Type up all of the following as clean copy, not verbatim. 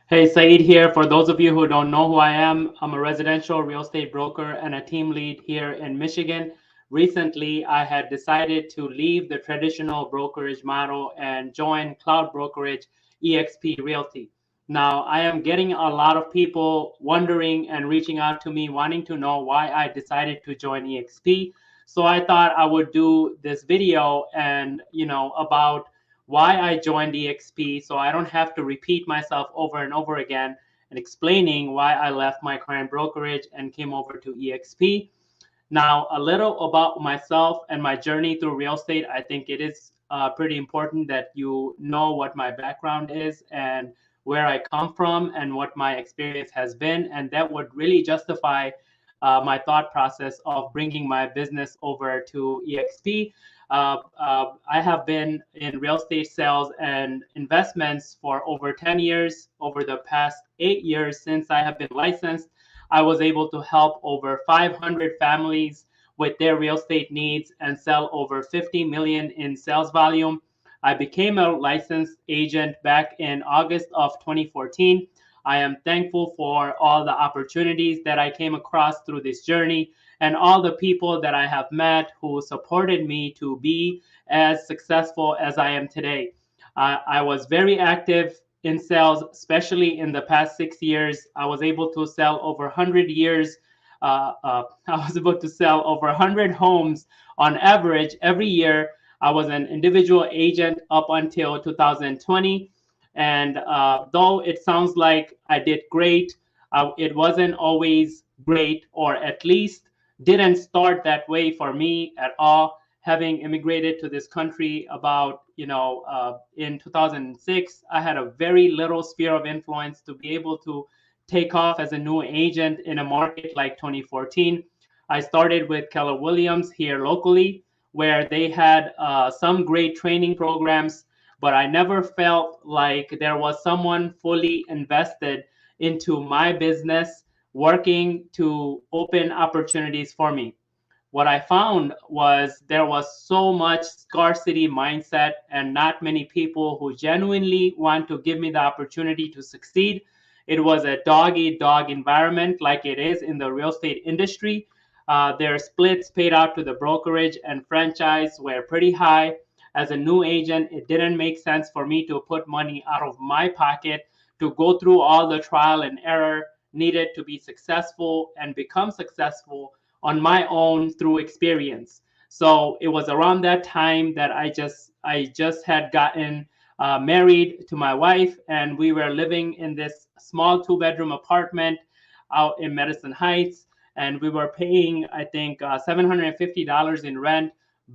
Hey, Saeed here. For those of you who don't know who I am, I'm a residential real estate broker and a team lead here in Michigan. Recently, I had decided to leave the traditional brokerage model and join cloud brokerage eXp Realty. Now, I am getting a lot of people wondering and reaching out to me wanting to know why I decided to join eXp. So I thought I would do this video and, about why I joined eXp so I don't have to repeat myself over and over again and explaining why I left my current brokerage and came over to eXp. Now, a little about myself and my journey through real estate. I think it is pretty important that you know what my background is and where I come from and what my experience has been. And that would really justify my thought process of bringing my business over to eXp. I have been in real estate sales and investments for over 10 years. Over the past 8 years since I have been licensed, I was able to help over 500 families with their real estate needs and sell over 50 million in sales volume. I became a licensed agent back in August of 2014. I am thankful for all the opportunities that I came across through this journey and all the people that I have met who supported me to be as successful as I am today. I was very active in sales, especially in the past 6 years. I was able to sell over 100 years. I was able to sell over 100 homes on average every year. I was an individual agent up until 2020. And though it sounds like I did great, it wasn't always great, or at least didn't start that way for me at all. Having immigrated to this country about, in 2006, I had a very little sphere of influence to be able to take off as a new agent in a market like 2014. I started with Keller Williams here locally, where they had some great training programs, but I never felt like there was someone fully invested into my business working to open opportunities for me. What I found was there was so much scarcity mindset and not many people who genuinely want to give me the opportunity to succeed. It was a dog eat dog environment like it is in the real estate industry. Their splits paid out to the brokerage and franchise were pretty high. As a new agent, it didn't make sense for me to put money out of my pocket to go through all the trial and error needed to be successful and become successful on my own through experience. So it was around that time that I just had gotten married to my wife, and we were living in this small two-bedroom apartment out in Madison Heights, and we were paying, I think, $750 in rent,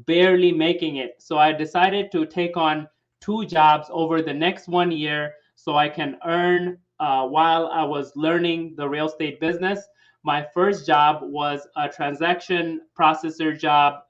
barely making it. So I decided to take on two jobs over the next 1 year so I can earn while I was learning the real estate business. My first job was a transaction processor job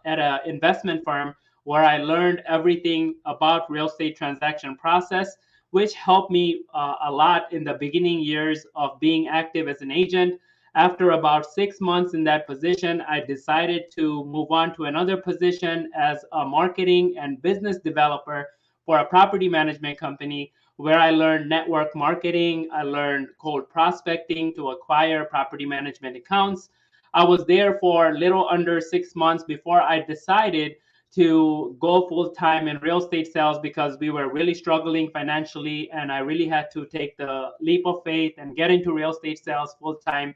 at an investment firm where I learned everything about real estate transaction process, which helped me a lot in the beginning years of being active as an agent. After about 6 months in that position, I decided to move on to another position as a marketing and business developer for a property management company where I learned network marketing. I learned cold prospecting to acquire property management accounts. I was there for a little under 6 months before I decided to go full time in real estate sales because we were really struggling financially, and I really had to take the leap of faith and get into real estate sales full time.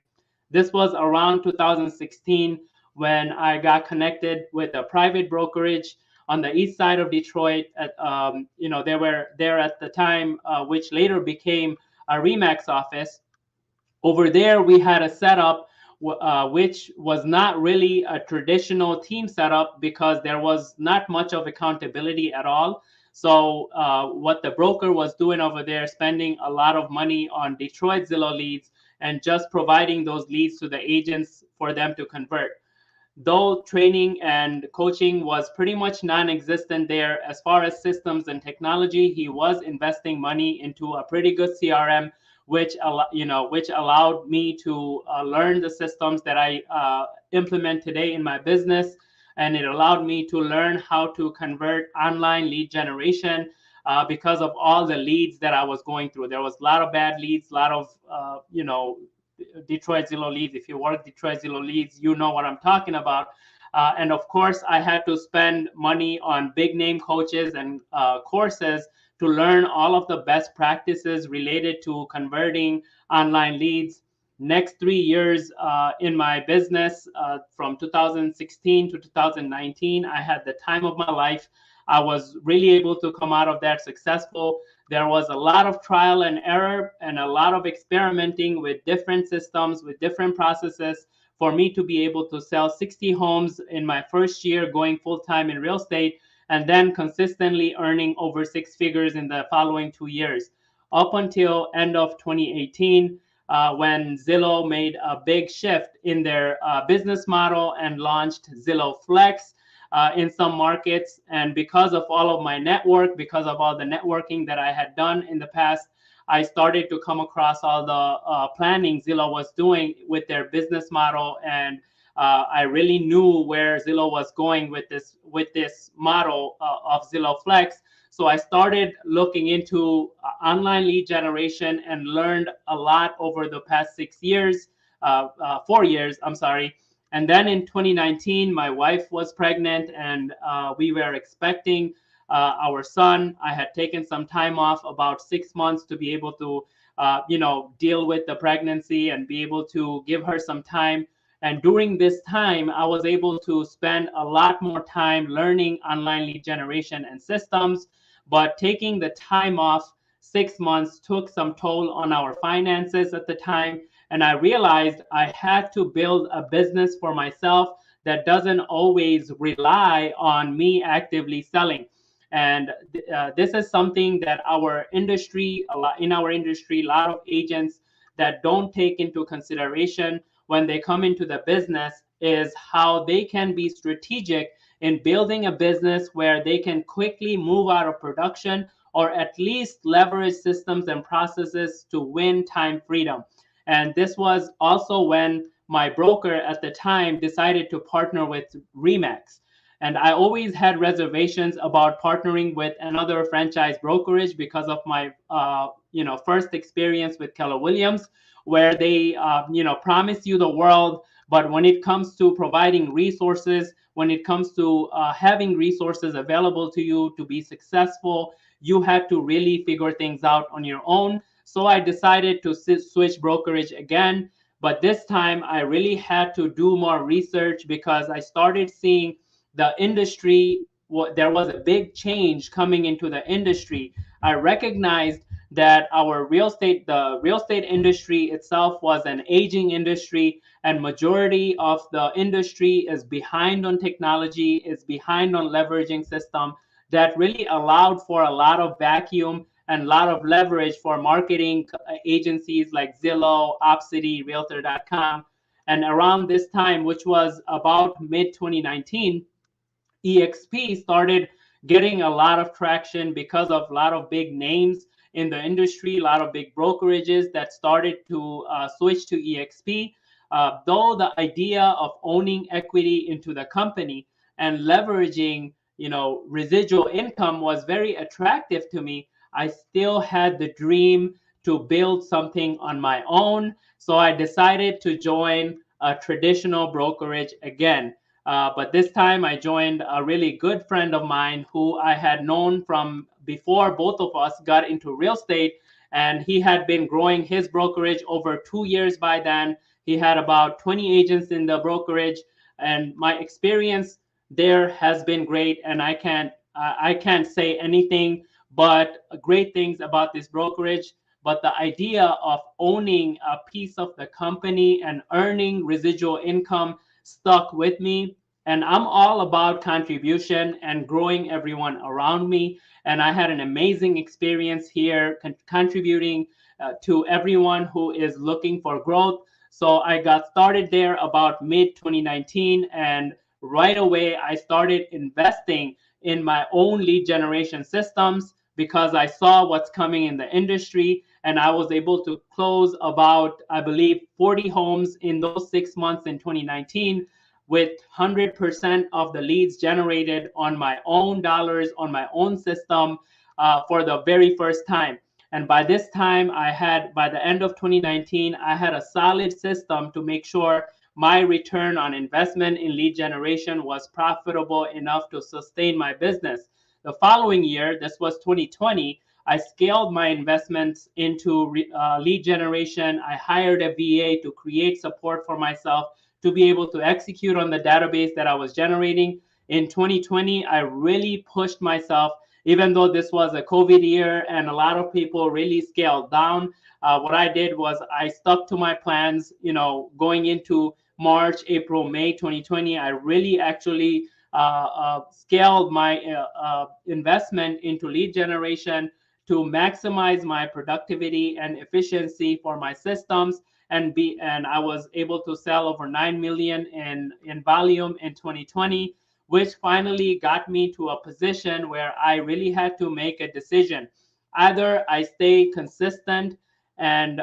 This was around 2016 when I got connected with a private brokerage on the east side of Detroit. They were there at the time, which later became a Remax office. Over there, we had a setup which was not really a traditional team setup because there was not much of accountability at all. So what the broker was doing over there, spending a lot of money on Detroit Zillow leads and just providing those leads to the agents for them to convert. Though training and coaching was pretty much non-existent there, as far as systems and technology, he was investing money into a pretty good CRM, which allowed me to learn the systems that I implement today in my business, and it allowed me to learn how to convert online lead generation. because of all the leads that I was going through. There was a lot of bad leads, a lot of, Detroit Zillow leads. If you work Detroit Zillow leads, you know what I'm talking about. And of course, I had to spend money on big name coaches and courses to learn all of the best practices related to converting online leads. Next 3 years in my business, from 2016 to 2019, I had the time of my life. I was really able to come out of that successful. There was a lot of trial and error and a lot of experimenting with different systems, with different processes for me to be able to sell 60 homes in my first year going full-time in real estate, and then consistently earning over 6 figures in the following 2 years, up until end of 2018, when Zillow made a big shift in their business model and launched Zillow Flex in some markets. And because of all of my network, because of all the networking that I had done in the past, I started to come across all the planning Zillow was doing with their business model, and I really knew where Zillow was going with this model of Zillow Flex. So I started looking into online lead generation and learned a lot over the past 6 years, 4 years, I'm sorry. And then in 2019, my wife was pregnant, and we were expecting our son. I had taken some time off, about 6 months, to be able to, deal with the pregnancy and be able to give her some time. And during this time, I was able to spend a lot more time learning online lead generation and systems. But taking the time off, 6 months, took some toll on our finances at the time. And I realized I had to build a business for myself that doesn't always rely on me actively selling. And this is something that our industry, a lot of agents that don't take into consideration when they come into the business is how they can be strategic in building a business where they can quickly move out of production, or at least leverage systems and processes to win time freedom. And this was also when my broker at the time decided to partner with Remax. And I always had reservations about partnering with another franchise brokerage because of my first experience with Keller Williams, where they promise you the world, but when it comes to providing resources, when it comes to having resources available to you to be successful, you have to really figure things out on your own. So I decided to switch brokerage again, but this time I really had to do more research because I started seeing the industry, there was a big change coming into the industry. I recognized that the real estate industry itself was an aging industry, and majority of the industry is behind on technology, is behind on leveraging system that really allowed for a lot of vacuum and a lot of leverage for marketing agencies like Zillow, Opcity, Realtor.com. And around this time, which was about mid 2019, eXp started getting a lot of traction because of a lot of big names in the industry, a lot of big brokerages that started to switch to eXp. Though the idea of owning equity into the company and leveraging, residual income was very attractive to me, I still had the dream to build something on my own. So I decided to join a traditional brokerage again. But this time I joined a really good friend of mine who I had known from before both of us got into real estate. And he had been growing his brokerage over 2 years by then. He had about 20 agents in the brokerage. And my experience there has been great. And I can't say anything but great things about this brokerage. But the idea of owning a piece of the company and earning residual income stuck with me. And I'm all about contribution and growing everyone around me. And I had an amazing experience here contributing to everyone who is looking for growth. So I got started there about mid 2019, and right away I started investing in my own lead generation systems because I saw what's coming in the industry, and I was able to close about, I believe, 40 homes in those 6 months in 2019 with 100% of the leads generated on my own dollars, on my own system. for the very first time. And by this time, by the end of 2019, I had a solid system to make sure my return on investment in lead generation was profitable enough to sustain my business. The following year, this was 2020, I scaled my investments into lead generation. I hired a VA to create support for myself to be able to execute on the database that I was generating. In 2020, I really pushed myself, even though this was a COVID year and a lot of people really scaled down. What I did was I stuck to my plans, going into March, April, May 2020. I really actually scaled my investment into lead generation to maximize my productivity and efficiency for my systems, and I was able to sell over 9 million in volume in 2020, which finally got me to a position where I really had to make a decision. Either I stay consistent and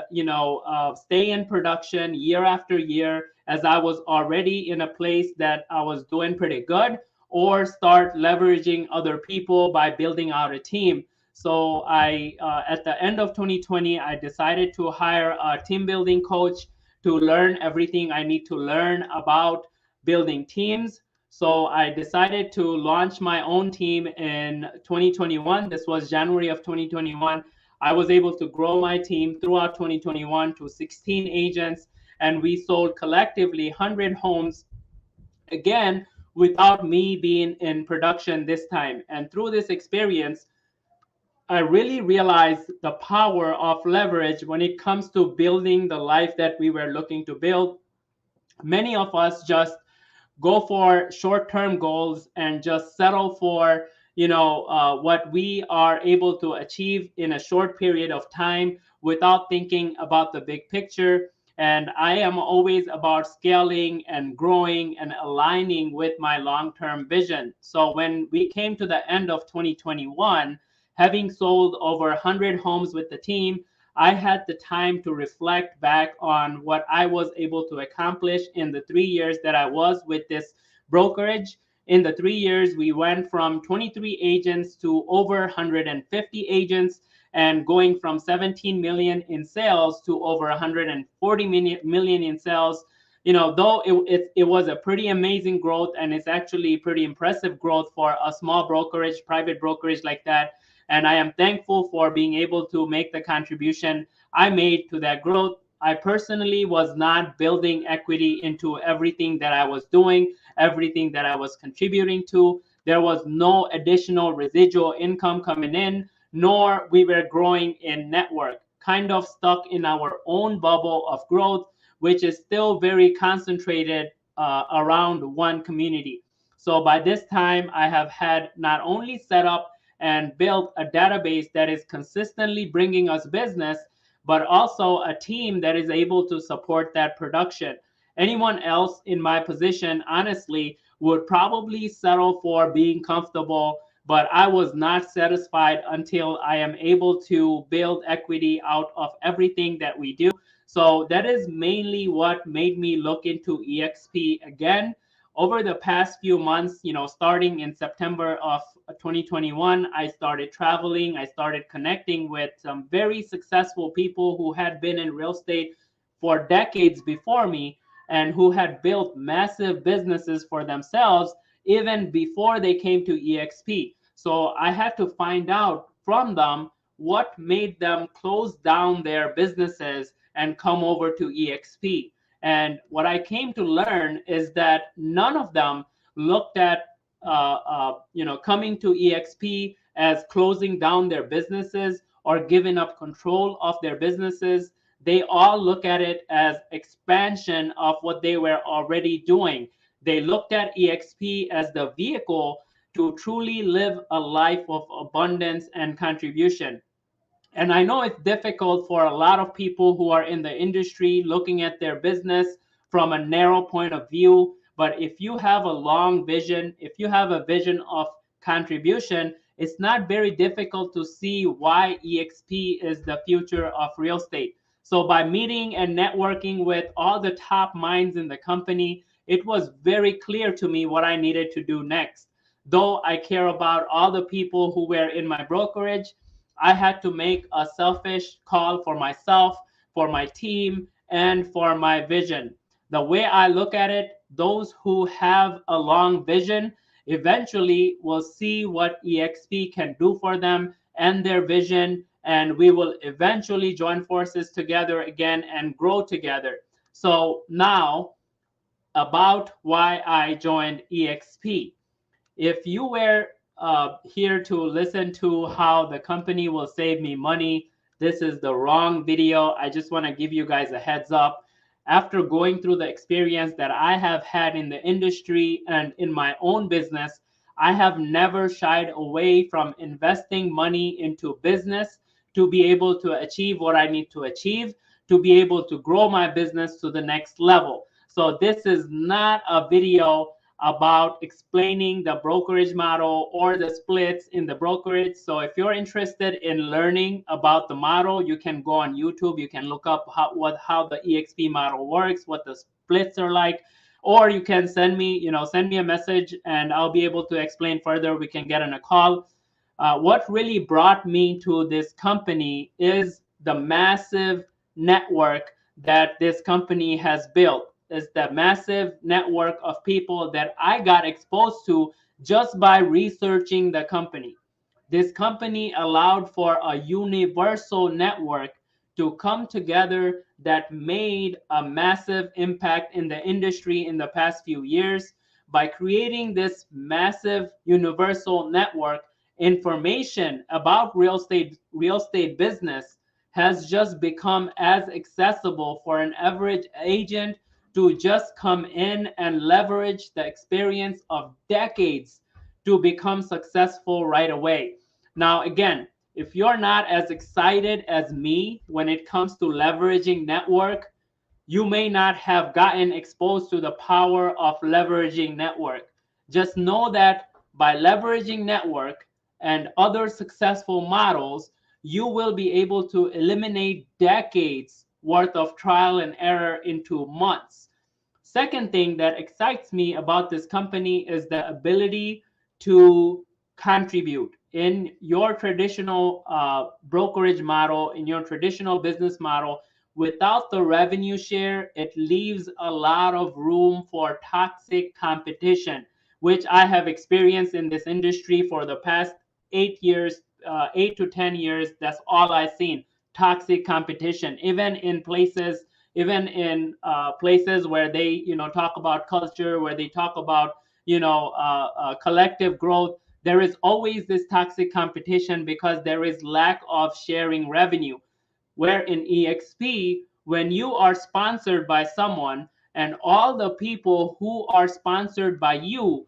stay in production year after year, as I was already in a place that I was doing pretty good, or start leveraging other people by building out a team. So at the end of 2020, I decided to hire a team building coach to learn everything I need to learn about building teams. So I decided to launch my own team in 2021. This was January of 2021. I was able to grow my team throughout 2021 to 16 agents, and we sold collectively 100 homes, again, without me being in production this time. And through this experience, I really realized the power of leverage when it comes to building the life that we were looking to build. Many of us just go for short-term goals and just settle for what we are able to achieve in a short period of time without thinking about the big picture. And I am always about scaling and growing and aligning with my long-term vision. So when we came to the end of 2021, having sold over 100 homes with the team, I had the time to reflect back on what I was able to accomplish in the 3 years that I was with this brokerage. In the 3 years, we went from 23 agents to over 150 agents, and going from 17 million in sales to over 140 million in sales. Though it was a pretty amazing growth, and it's actually pretty impressive growth for a small brokerage, private brokerage like that. And I am thankful for being able to make the contribution I made to that growth. I personally was not building equity into everything that I was doing, everything that I was contributing to. There was no additional residual income coming in, nor we were growing in network, kind of stuck in our own bubble of growth, which is still very concentrated around one community. So by this time, I have had not only set up and built a database that is consistently bringing us business, but also a team that is able to support that production. Anyone else in my position, honestly, would probably settle for being comfortable, but I was not satisfied until I am able to build equity out of everything that we do. So that is mainly what made me look into eXp again. Over the past few months, starting in September of 2021, I started traveling. I started connecting with some very successful people who had been in real estate for decades before me and who had built massive businesses for themselves even before they came to eXp. So I had to find out from them what made them close down their businesses and come over to eXp. And what I came to learn is that none of them looked at coming to eXp as closing down their businesses or giving up control of their businesses. They all look at it as expansion of what they were already doing. They looked at eXp as the vehicle to truly live a life of abundance and contribution. And I know it's difficult for a lot of people who are in the industry looking at their business from a narrow point of view. But if you have a long vision, if you have a vision of contribution, it's not very difficult to see why eXp is the future of real estate. So by meeting and networking with all the top minds in the company, it was very clear to me what I needed to do next. though I care about all the people who were in my brokerage, I had to make a selfish call for myself, for my team, and for my vision. The way I look at it, those who have a long vision eventually will see what eXp can do for them and their vision, and we will eventually join forces together again and grow together. So now, about why I joined eXp. If you were here to listen to how the company will save me money, this is the wrong video. I just want to give you guys a heads up. After going through the experience that I have had in the industry and in my own business, I have never shied away from investing money into business to be able to achieve what I need to achieve, to be able to grow my business to the next level. So this is not a video about explaining the brokerage model or the splits in the brokerage. So if you're interested in learning about the model, you can go on YouTube. You can look up how the eXp model works, what the splits are like, or you can send me a message and I'll be able to explain further. We can get on a call. What really brought me to this company is the massive network that this company has built. Is the massive network of people that I got exposed to just by researching the company. This company allowed for a universal network to come together that made a massive impact in the industry in the past few years. By creating this massive universal network, information about real estate business has just become as accessible for an average agent to just come in and leverage the experience of decades to become successful right away. Now, again, if you're not as excited as me when it comes to leveraging network, you may not have gotten exposed to the power of leveraging network. Just know that by leveraging network and other successful models, you will be able to eliminate decades worth of trial and error into months. Second thing that excites me about this company is the ability to contribute. In your traditional brokerage model, in your traditional business model, without the revenue share, it leaves a lot of room for toxic competition, which I have experienced in this industry for the past 8 years, 8 to 10 years. That's all I've seen. Toxic competition, even in places where they talk about culture, where they talk about collective growth. There is always this toxic competition because there is lack of sharing revenue. Where in eXp, when you are sponsored by someone and all the people who are sponsored by you,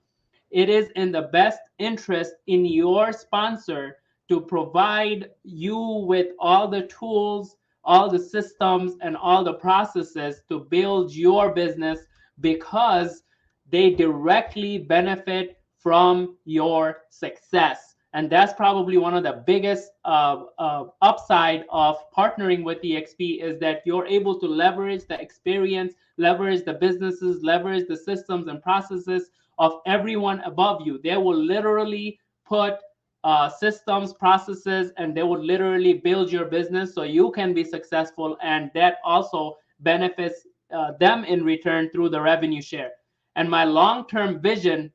it is in the best interest in your sponsor to provide you with all the tools, all the systems, and all the processes to build your business, because they directly benefit from your success. And that's probably one of the biggest upside of partnering with eXp, is that you're able to leverage the experience, leverage the businesses, leverage the systems and processes of everyone above you. They will literally put systems, processes, and they would literally build your business so you can be successful. And that also benefits them in return through the revenue share. And my long-term vision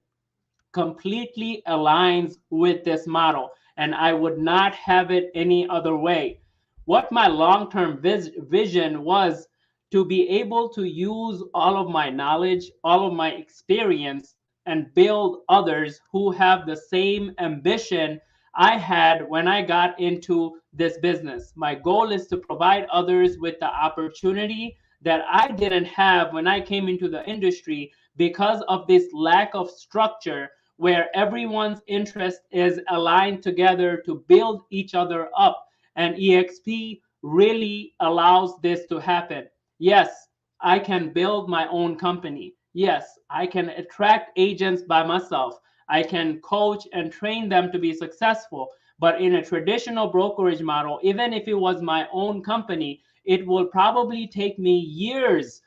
completely aligns with this model, and I would not have it any other way. What my long-term vision was to be able to use all of my knowledge, all of my experience, and build others who have the same ambition I had when I got into this business. My goal is to provide others with the opportunity that I didn't have when I came into the industry, because of this lack of structure where everyone's interest is aligned together to build each other up. And eXp really allows this to happen. Yes, I can build my own company. Yes, I can attract agents by myself. I can coach and train them to be successful. But in a traditional brokerage model, even if it was my own company, it will probably take me years,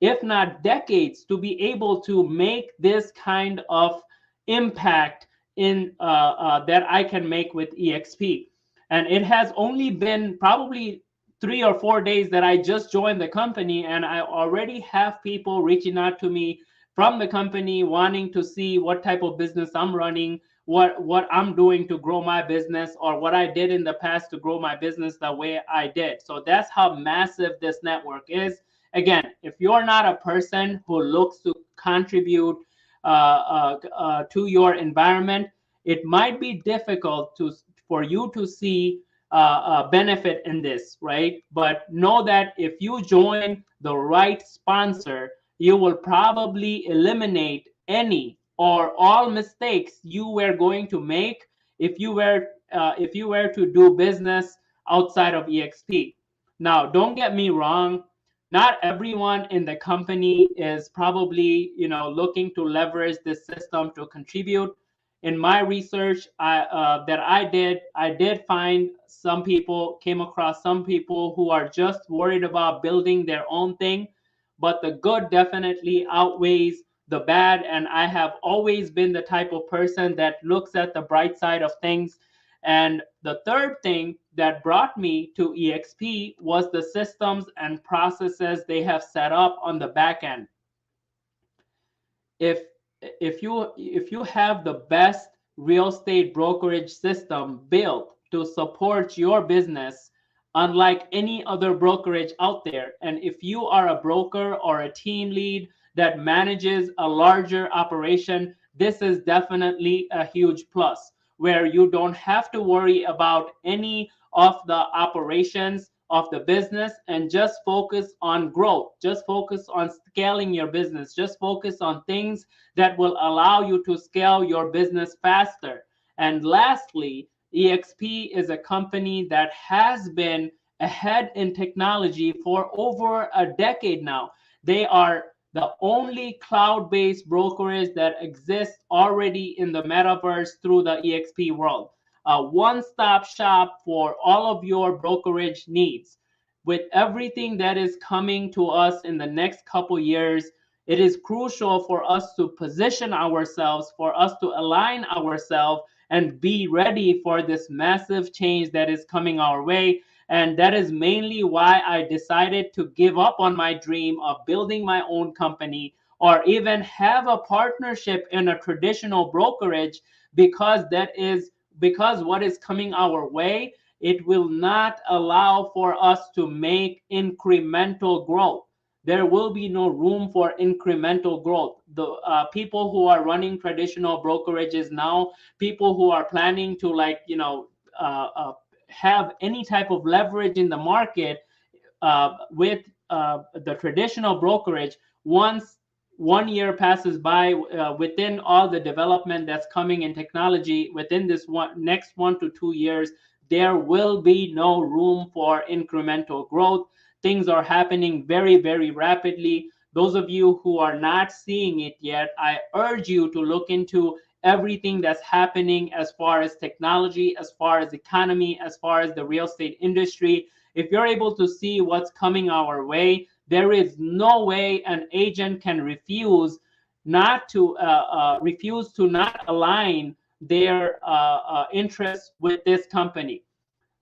if not decades, to be able to make this kind of impact in that I can make with eXp. And it has only been probably 3 or 4 days that I just joined the company, and I already have people reaching out to me from the company wanting to see what type of business I'm running, what I'm doing to grow my business, or what I did in the past to grow my business the way I did. So that's how massive this network is. Again, if you're not a person who looks to contribute to your environment, it might be difficult for you to see benefit in this, right? But know that if you join the right sponsor, you will probably eliminate any or all mistakes you were going to make if you were to do business outside of eXp. Now, don't get me wrong. Not everyone in the company is probably, looking to leverage this system to contribute. In my research that I did find came across some people who are just worried about building their own thing, but the good definitely outweighs the bad. And I have always been the type of person that looks at the bright side of things. And the third thing that brought me to eXp was the systems and processes they have set up on the back end. If you have the best real estate brokerage system built to support your business, unlike any other brokerage out there, and if you are a broker or a team lead that manages a larger operation, this is definitely a huge plus, where you don't have to worry about any of the operations of the business and just focus on growth, just focus on scaling your business, just focus on things that will allow you to scale your business faster. And lastly, eXp is a company that has been ahead in technology for over a decade now. They are the only cloud-based brokerage that exists already in the metaverse through the eXp world. A one-stop shop for all of your brokerage needs. With everything that is coming to us in the next couple years, it is crucial for us to position ourselves, for us to align ourselves and be ready for this massive change that is coming our way. And that is mainly why I decided to give up on my dream of building my own company or even have a partnership in a traditional brokerage, because what is coming our way, it will not allow for us to make incremental growth. There will be no room for incremental growth. The people who are running traditional brokerages now, people who are planning to have any type of leverage in the market with the traditional brokerage, once 1 year passes by, within all the development that's coming in technology within this next 1 to 2 years, there will be no room for incremental growth. Things are happening very, very rapidly. Those of you who are not seeing it yet, I urge you to look into everything that's happening as far as technology, as far as economy, as far as the real estate industry. If you're able to see what's coming our way, there is no way an agent can refuse to not align their interests with this company.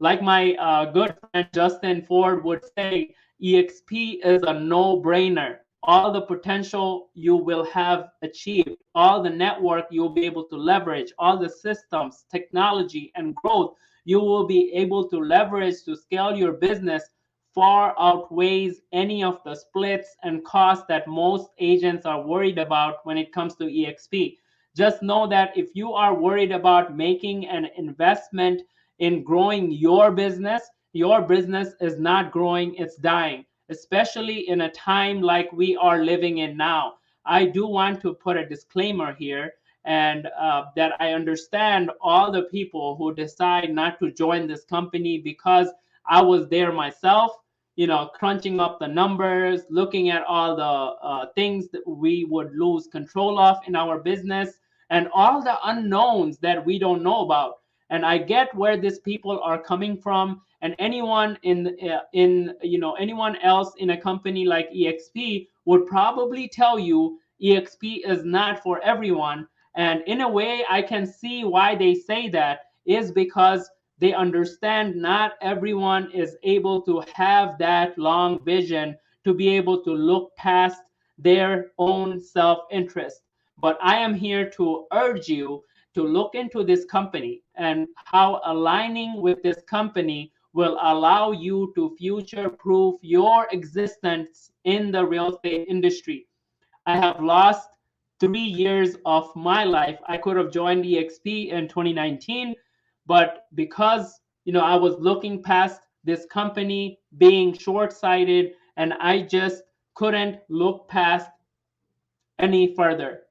Like my good friend Justin Ford would say, eXp is a no-brainer. All the potential you will have achieved, all the network you'll be able to leverage, all the systems, technology, and growth you will be able to leverage to scale your business far outweighs any of the splits and costs that most agents are worried about when it comes to eXp. Just know that if you are worried about making an investment in growing your business is not growing, it's dying, especially in a time like we are living in now. I do want to put a disclaimer here, and that I understand all the people who decide not to join this company, because I was there myself, crunching up the numbers, looking at all the things that we would lose control of in our business, and all the unknowns that we don't know about. And I get where these people are coming from. And anyone anyone else in a company like eXp would probably tell you eXp is not for everyone. And in a way, I can see why they say that is because they understand not everyone is able to have that long vision to be able to look past their own self-interest. But I am here to urge you to look into this company and how aligning with this company will allow you to future proof your existence in the real estate industry. I have lost 3 years of my life. I could have joined eXp in 2019, but because I was looking past this company being short-sighted, and I just couldn't look past any further.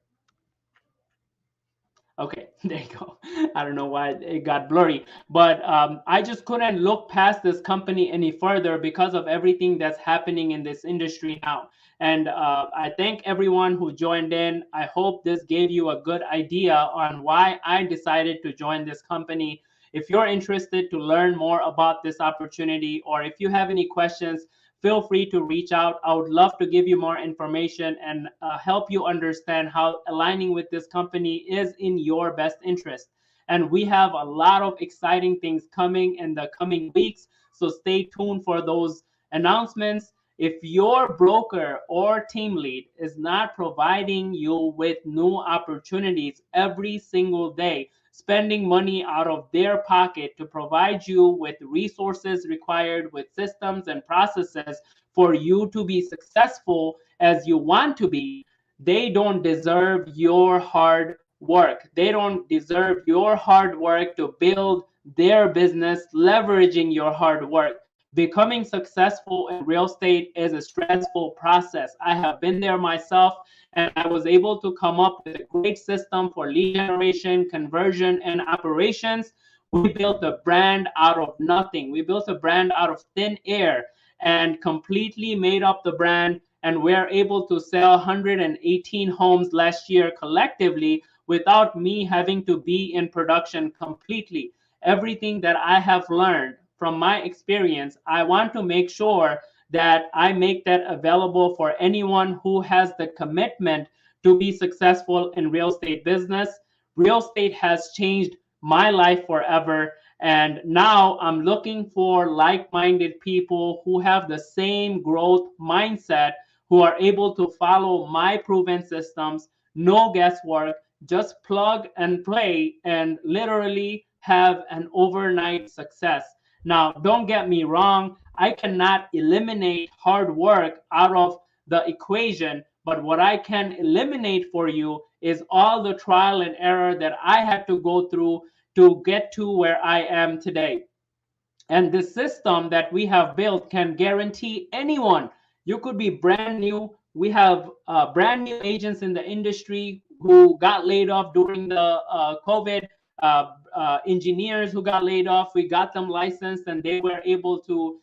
Okay, there you go. I don't know why it got blurry, but I just couldn't look past this company any further because of everything that's happening in this industry now. And I thank everyone who joined in. I hope this gave you a good idea on why I decided to join this company. If you're interested to learn more about this opportunity, or if you have any questions, feel free to reach out. I would love to give you more information and help you understand how aligning with this company is in your best interest. And we have a lot of exciting things coming in the coming weeks. So stay tuned for those announcements. If your broker or team lead is not providing you with new opportunities every single day, spending money out of their pocket to provide you with resources required, with systems and processes for you to be successful as you want to be, they don't deserve your hard work. They don't deserve your hard work to build their business, leveraging your hard work. Becoming successful in real estate is a stressful process. I have been there myself, and I was able to come up with a great system for lead generation, conversion, and operations. We built a brand out of nothing. We built a brand out of thin air and completely made up the brand. And we're able to sell 118 homes last year collectively without me having to be in production completely. Everything that I have learned from my experience, I want to make sure that I make that available for anyone who has the commitment to be successful in real estate business. Real estate has changed my life forever. And now I'm looking for like-minded people who have the same growth mindset, who are able to follow my proven systems, no guesswork, just plug and play and literally have an overnight success. Now, don't get me wrong, I cannot eliminate hard work out of the equation, but what I can eliminate for you is all the trial and error that I had to go through to get to where I am today. And the system that we have built can guarantee anyone. You could be brand new. We have brand new agents in the industry who got laid off during the COVID, engineers who got laid off. We got them licensed and they were able to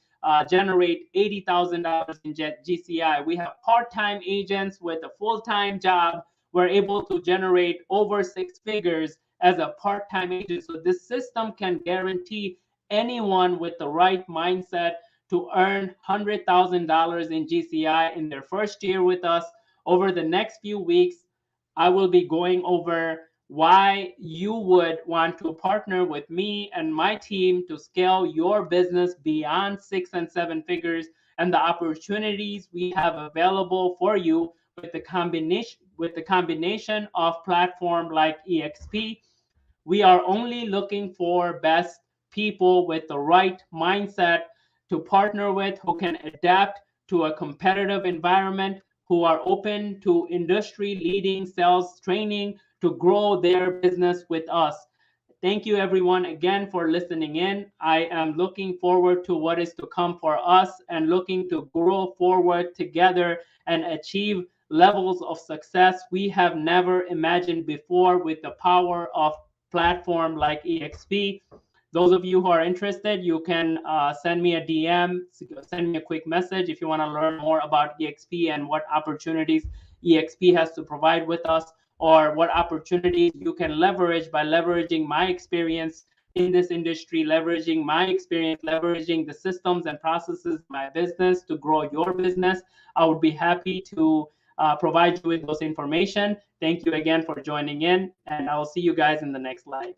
generate $80,000 in GCI. We have part-time agents with a full-time job. We're able to generate over 6 figures as a part-time agent. So this system can guarantee anyone with the right mindset to earn $100,000 in GCI in their first year with us. Over the next few weeks, I will be going over why you would want to partner with me and my team to scale your business beyond 6 and 7 figures, and the opportunities we have available for you with the combination of platform like eXp. We are only looking for best people with the right mindset to partner with, who can adapt to a competitive environment, who are open to industry leading sales training to grow their business with us. Thank you everyone again for listening in. I am looking forward to what is to come for us and looking to grow forward together and achieve levels of success we have never imagined before with the power of platform like eXp. Those of you who are interested, you can send me a DM, send me a quick message if you want to learn more about eXp and what opportunities eXp has to provide with us, or what opportunities you can leverage by leveraging my experience in this industry, leveraging my experience, leveraging the systems and processes of my business to grow your business. I would be happy to provide you with those information. Thank you again for joining in, and I will see you guys in the next live.